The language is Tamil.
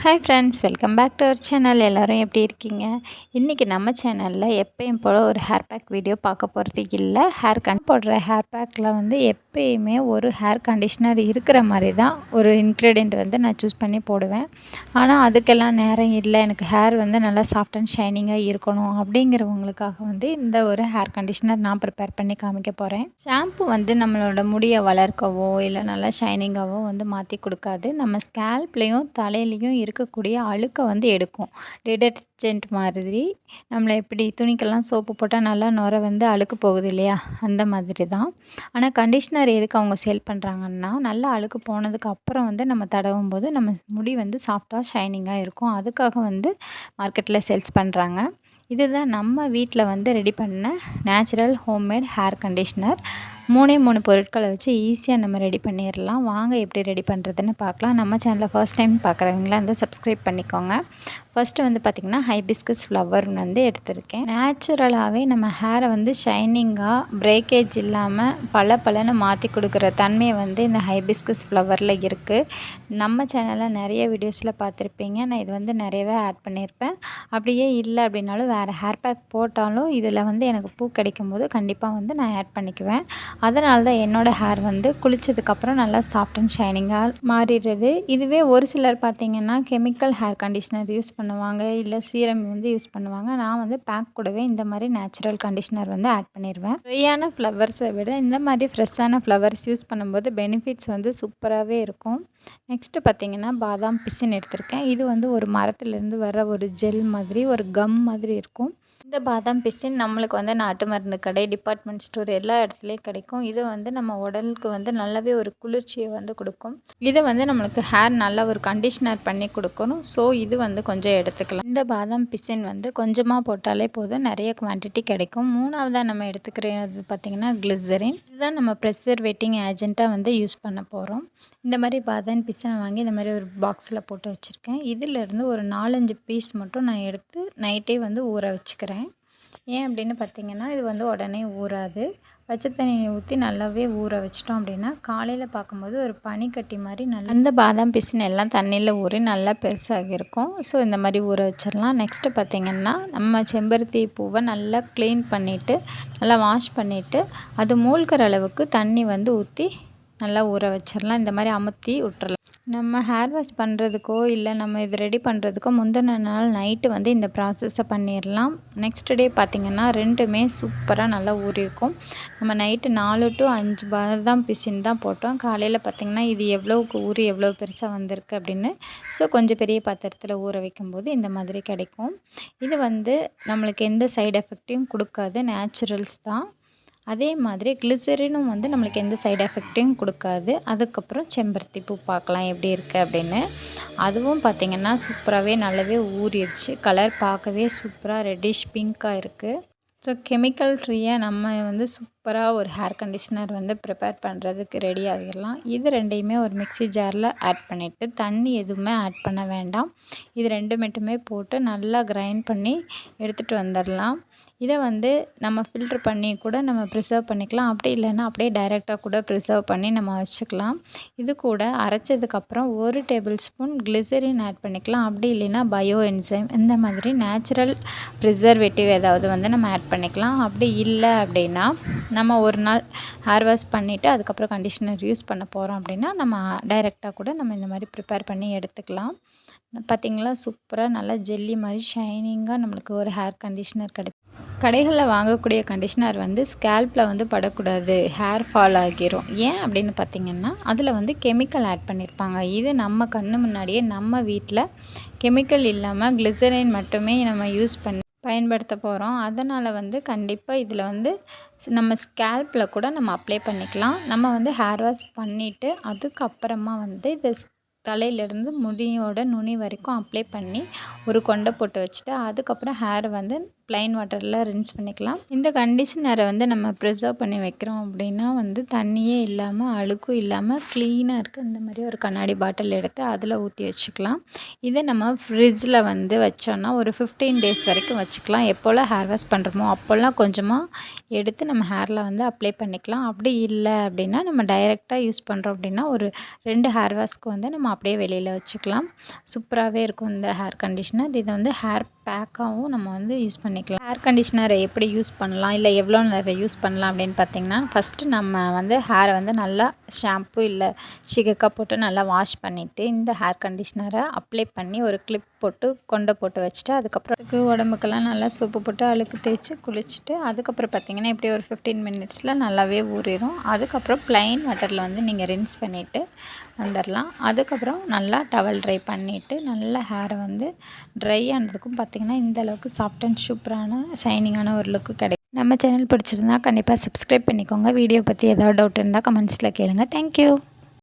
Hi friends, welcome back to our channel. எல்லோரும் எப்படி இருக்கீங்க? இன்றைக்கி நம்ம சேனலில் எப்பயும் போல் ஒரு ஹேர் பேக் வீடியோ பார்க்க போகிறது இல்லை. போடுற ஹேர் பேக்கில் வந்து எப்பயுமே ஒரு ஹேர் கண்டிஷ்னர் இருக்கிற மாதிரி தான் ஒரு இன்க்ரீடியண்ட் வந்து நான் சூஸ் பண்ணி போடுவேன். ஆனால் அதுக்கெல்லாம் நேரம் இல்லை, எனக்கு ஹேர் வந்து நல்லா சாஃப்ட் அண்ட் ஷைனிங்காக இருக்கணும் அப்படிங்கிறவங்களுக்காக வந்து இந்த ஒரு ஹேர் கண்டிஷ்னர் நான் ப்ரிப்பேர் பண்ணி காமிக்க போகிறேன். ஷாம்பு வந்து நம்மளோட முடியை வளர்க்கவோ இல்லை நல்லா ஷைனிங்காகவோ வந்து மாற்றி கொடுக்காது. நம்ம ஸ்கேல்ப்லேயும் தலையிலையும் இருக்கக்கூடிய அழுக்கை வந்து எடுக்கும். டிடர்ஜென்ட் மாதிரி நம்மளை எப்படி துணிக்கெல்லாம் சோப்பு போட்டால் நல்லா நுரை வந்து அழுக்கு போகுது இல்லையா, அந்த மாதிரி தான். ஆனால் கண்டிஷ்னர் எதுக்கு அவங்க சேல் பண்ணுறாங்கன்னா, நல்லா அழுக்கு போனதுக்கு அப்புறம் வந்து நம்ம தடவும் போது நம்ம முடி வந்து சாஃப்டாக ஷைனிங்காக இருக்கும். அதுக்காக வந்து மார்க்கெட்டில் சேல்ஸ் பண்ணுறாங்க. இதுதான் நம்ம வீட்டில் வந்து ரெடி பண்ண நேச்சுரல் ஹோம்மேட் ஹேர் கண்டிஷ்னர். 3 பொருட்களை வச்சு ஈஸியாக நம்ம ரெடி பண்ணிடலாம். வாங்க எப்படி ரெடி பண்ணுறதுன்னு பார்க்கலாம். நம்ம சேனலில் ஃபர்ஸ்ட் டைம் பார்க்குறவங்களாம் வந்து சப்ஸ்கிரைப் பண்ணிக்கோங்க. ஃபஸ்ட்டு வந்து பார்த்திங்கன்னா ஹைபிஸ்கஸ் ஃப்ளவர் வந்து எடுத்திருக்கேன். நேச்சுரலாகவே நம்ம ஹேரை வந்து ஷைனிங்காக பிரேக்கேஜ் இல்லாமல் பளபளன்னு மாற்றி கொடுக்குற தன்மையை வந்து இந்த ஹைபிஸ்கஸ் ஃப்ளவரில் இருக்குது. நம்ம சேனலில் நிறைய வீடியோஸில் பார்த்துருப்பீங்க. நான் இது வந்து நிறையவே ஆட் பண்ணியிருப்பேன். அப்படியே இல்லை அப்படின்னாலும் வேறு ஹேர் பேக் போட்டாலும் இதில் வந்து எனக்கு பூ கிடைக்கும்போது கண்டிப்பாக வந்து நான் ஆட் பண்ணிக்குவேன். அதனால தான் என்னோடய ஹேர் வந்து குளித்ததுக்கப்புறம் நல்லா சாஃப்ட் அண்ட் ஷைனிங்காக மாறிடுது. இதுவே ஒரு சிலர் பார்த்திங்கன்னா கெமிக்கல் ஹேர் கண்டிஷ்னர் யூஸ் பண்ணுவாங்க, இல்லை சீரம் வந்து யூஸ் பண்ணுவாங்க. நான் வந்து பேக் கூடவே இந்த மாதிரி நேச்சுரல் கண்டிஷ்னர் வந்து ஆட் பண்ணிடுவேன். ட்ரையான ஃப்ளவர்ஸை விட இந்த மாதிரி ஃப்ரெஷ்ஷான ஃப்ளவர்ஸ் யூஸ் பண்ணும்போது பெனிஃபிட்ஸ் வந்து சூப்பராகவே இருக்கும். நெக்ஸ்ட்டு பார்த்திங்கன்னா பாதாம் பிசின் எடுத்திருக்கேன். இது வந்து ஒரு மரத்துலேருந்து வர ஒரு ஜெல் மாதிரி, ஒரு கம் மாதிரி இருக்கும். இந்த பாதாம் பிசின் நம்மளுக்கு வந்து நாட்டு மருந்து கடை, டிபார்ட்மெண்ட் ஸ்டோர் எல்லா இடத்துலையும் கிடைக்கும். இது வந்து நம்ம உடலுக்கு வந்து நல்லாவே ஒரு குளிர்ச்சியை வந்து கொடுக்கும். இதை வந்து நம்மளுக்கு ஹேர் நல்லா ஒரு கண்டிஷ்னர் பண்ணி கொடுக்கணும். ஸோ இது வந்து கொஞ்சம் எடுத்துக்கலாம். இந்த பாதாம் பிசின் வந்து கொஞ்சமாக போட்டாலே போதும், நிறைய குவான்டிட்டி கிடைக்கும். மூணாவதாக நம்ம எடுத்துக்கிறது பார்த்திங்கன்னா கிளிசரின். இதுதான் நம்ம ப்ரெசர்வேட்டிங் ஏஜென்ட்டாக வந்து யூஸ் பண்ண போகிறோம். இந்த மாதிரி பாதாம் பிசினை வாங்கி இந்த மாதிரி ஒரு பாக்ஸில் போட்டு வச்சுருக்கேன். இதிலேருந்து ஒரு 4-5 பீஸ் மட்டும் நான் எடுத்து நைட்டே வந்து ஊற வச்சுக்கிறேன். ஏன் அப்படின்னு பார்த்திங்கன்னா, இது வந்து உடனே ஊறாது. பச்சை தண்ணியை ஊற்றி நல்லாவே ஊற வச்சிட்டோம் அப்படின்னா காலையில் பார்க்கும்போது ஒரு பனிக்கட்டி மாதிரி நல்லா அந்த பாதாம் பிசின் எல்லாம் தண்ணியில் ஊறி நல்லா பெருசாக இருக்கும். ஸோ இந்த மாதிரி ஊற வச்சிடலாம். நெக்ஸ்ட்டு பார்த்திங்கன்னா நம்ம செம்பருத்தி பூவை நல்லா க்ளீன் பண்ணிவிட்டு நல்லா வாஷ் பண்ணிவிட்டு அது மூழ்கிற அளவுக்கு தண்ணி வந்து ஊற்றி நல்லா ஊற வச்சிடலாம். இந்த மாதிரி அமுத்தி விட்டுறலாம். நம்ம ஹேர் வாஷ் பண்ணுறதுக்கோ இல்லை நம்ம இது ரெடி பண்ணுறதுக்கோ முந்தின நாள் நைட்டு வந்து இந்த ப்ராசஸை பண்ணிடலாம். நெக்ஸ்ட் டே பார்த்திங்கன்னா ரெண்டுமே சூப்பராக நல்லா ஊறியிருக்கும். நம்ம நைட்டு 4 to 5 பாதாம் பிசின் தான் போட்டோம். காலையில் பார்த்திங்கன்னா இது எவ்வளோக்கு ஊறி எவ்வளோ பெருசாக வந்திருக்கு அப்படின்னு. ஸோ கொஞ்சம் பெரிய பாத்திரத்தில் ஊற வைக்கும்போது இந்த மாதிரி கிடைக்கும். இது வந்து நம்மளுக்கு எந்த சைடு எஃபெக்ட்டையும் கொடுக்காது, நேச்சுரல்ஸ் தான். அதே மாதிரி கிளிசரினும் வந்து நம்மளுக்கு எந்த சைடு எஃபெக்ட்டையும் கொடுக்காது. அதுக்கப்புறம் செம்பருத்தி பூ பார்க்கலாம் எப்படி இருக்குது அப்படின்னு. அதுவும் பார்த்திங்கன்னா சூப்பராகவே நல்லாவே ஊறிடுச்சு. கலர் பார்க்கவே சூப்பராக ரெட்டிஷ் பிங்க்காக இருக்குது. ஸோ கெமிக்கல் ஃப்ரீயாக நம்ம வந்து சூப்பராக ஒரு ஹேர் கண்டிஷ்னர் வந்து ப்ரிப்பேர் பண்ணுறதுக்கு ரெடி ஆகிடலாம். இது ரெண்டையுமே ஒரு மிக்ஸி ஜாரில் ஆட் பண்ணிவிட்டு தண்ணி எதுவுமே ஆட் பண்ண வேண்டாம். இது ரெண்டு மட்டுமே போட்டு நல்லா கிரைண்ட் பண்ணி எடுத்துகிட்டு வந்துடலாம். இதை வந்து நம்ம ஃபில்ட்ரு பண்ணி கூட நம்ம ப்ரிசர்வ் பண்ணிக்கலாம். அப்படி இல்லைன்னா அப்படியே டைரெக்டாக கூட ப்ரிசர்வ் பண்ணி நம்ம வச்சுக்கலாம். இது கூட அரைச்சதுக்கப்புறம் 1 டேபிள் ஸ்பூன் கிளிசரின் ஆட் பண்ணிக்கலாம். அப்படி இல்லைன்னா பயோ என்சைம் இந்த மாதிரி நேச்சுரல் ப்ரிசர்வேட்டிவ் ஏதாவது வந்து நம்ம ஆட் பண்ணிக்கலாம். அப்படி இல்லை அப்படின்னா நம்ம ஒரு நாள் ஹேர் வாஷ் பண்ணிவிட்டு அதுக்கப்புறம் கண்டிஷ்னர் யூஸ் பண்ண போகிறோம் அப்படின்னா நம்ம டைரெக்டாக கூட நம்ம இந்த மாதிரி ப்ரிப்பேர் பண்ணி எடுத்துக்கலாம். பார்த்திங்களா, சூப்பராக நல்லா ஜெல்லி மாதிரி ஷைனிங்காக நம்மளுக்கு ஒரு ஹேர் கண்டிஷ்னர் கிடைக்கும். கடைகளில் வாங்கக்கூடிய கண்டிஷ்னர் வந்து ஸ்கேல்பில் வந்து படக்கூடாது, ஹேர் ஃபால் ஆகிரும். ஏன் அப்படின்னு பார்த்திங்கன்னா அதில் வந்து கெமிக்கல் ஆட் பண்ணியிருப்பாங்க. இது நம்ம கண்ணு முன்னாடியே நம்ம வீட்டில் கெமிக்கல் இல்லாமல் கிளிசரின் மட்டுமே நம்ம யூஸ் பண்ணி பயன்படுத்த போகிறோம். அதனால் வந்து கண்டிப்பாக இதில் வந்து நம்ம ஸ்கேல்பில் கூட நம்ம அப்ளை பண்ணிக்கலாம். நம்ம வந்து ஹேர் வாஷ் பண்ணிவிட்டு அதுக்கப்புறமா வந்து இதை தலையிலேருந்து முடியோட நுனி வரைக்கும் அப்ளை பண்ணி ஒரு கொண்டை போட்டு வச்சுட்டு அதுக்கப்புறம் ஹேர் வந்து ப்ளைன் வாட்டரில் ரின்ஸ் பண்ணிக்கலாம். இந்த கண்டிஷனரை வந்து நம்ம ப்ரிசர்வ் பண்ணி வைக்கிறோம் அப்படின்னா வந்து தண்ணியே இல்லாமல் அழுக்கும் இல்லாமல் க்ளீனாக இருக்குது. இந்த மாதிரி ஒரு கண்ணாடி பாட்டில் எடுத்து அதில் ஊற்றி வச்சுக்கலாம். இதை நம்ம ஃப்ரிட்ஜில் வந்து வச்சோன்னா ஒரு 15 டேஸ் வரைக்கும் வச்சுக்கலாம். எப்போல்லாம் ஹேர் வாஷ் பண்ணுறோமோ அப்போல்லாம் கொஞ்சமாக எடுத்து நம்ம ஹேரில் வந்து அப்ளை பண்ணிக்கலாம். அப்படி இல்லை அப்படின்னா நம்ம டைரெக்டாக யூஸ் பண்ணுறோம் அப்படின்னா ஒரு 2 ஹேர் வாஷ்க்கு வந்து நம்ம அப்படியே வெளியில் வச்சுக்கலாம். சூப்பராகவே இருக்கும் இந்த ஹேர் கண்டிஷ்னர். இதை வந்து ஹேர் பேக்காகவும் நம்ம வந்து யூஸ் பண்ணிக்கலாம். ஹேர் கண்டிஷ்னரை எப்படி யூஸ் பண்ணலாம், இல்லை எவ்வளோ நேரம் யூஸ் பண்ணலாம் அப்படின்னு பார்த்திங்கன்னா, ஃபஸ்ட்டு நம்ம வந்து ஹேரை வந்து நல்லா ஷாம்பு இல்லை சிகக்காய் போட்டு நல்லா வாஷ் பண்ணிவிட்டு இந்த ஹேர் கண்டிஷ்னரை அப்ளை பண்ணி ஒரு கிளிப் போட்டு கொண்டை போட்டு வச்சுட்டு அதுக்கப்புறம் உடம்புக்கெல்லாம் நல்லா சோப்பு போட்டு அழுக்கு தேய்ச்சி குளிச்சுட்டு அதுக்கப்புறம் பார்த்திங்கன்னா இப்படி ஒரு 15 மினிட்ஸில் நல்லாவே ஊறிடும். அதுக்கப்புறம் ப்ளைன் வாட்டரில் வந்து நீங்கள் ரின்ஸ் பண்ணிவிட்டு வந்துடலாம். அதுக்கப்புறம் நல்லா டவல் ட்ரை பண்ணிவிட்டு நல்லா ஹேரை வந்து ட்ரை ஆனதுக்கும் பார்த்திங்கன்னா இந்த அளவுக்கு சாஃப்ட் அண்ட் சூப்பரான ஷைனிங்கான ஒரு லுக்கு கிடைக்கும். நம்ம சேனல் பிடிச்சிருந்தா கண்டிப்பாக சப்ஸ்கிரைப் பண்ணிக்கோங்க. வீடியோ பற்றி ஏதாவது டவுட் இருந்தால் கமெண்ட்ஸில் கேளுங்கள். தேங்க்யூ.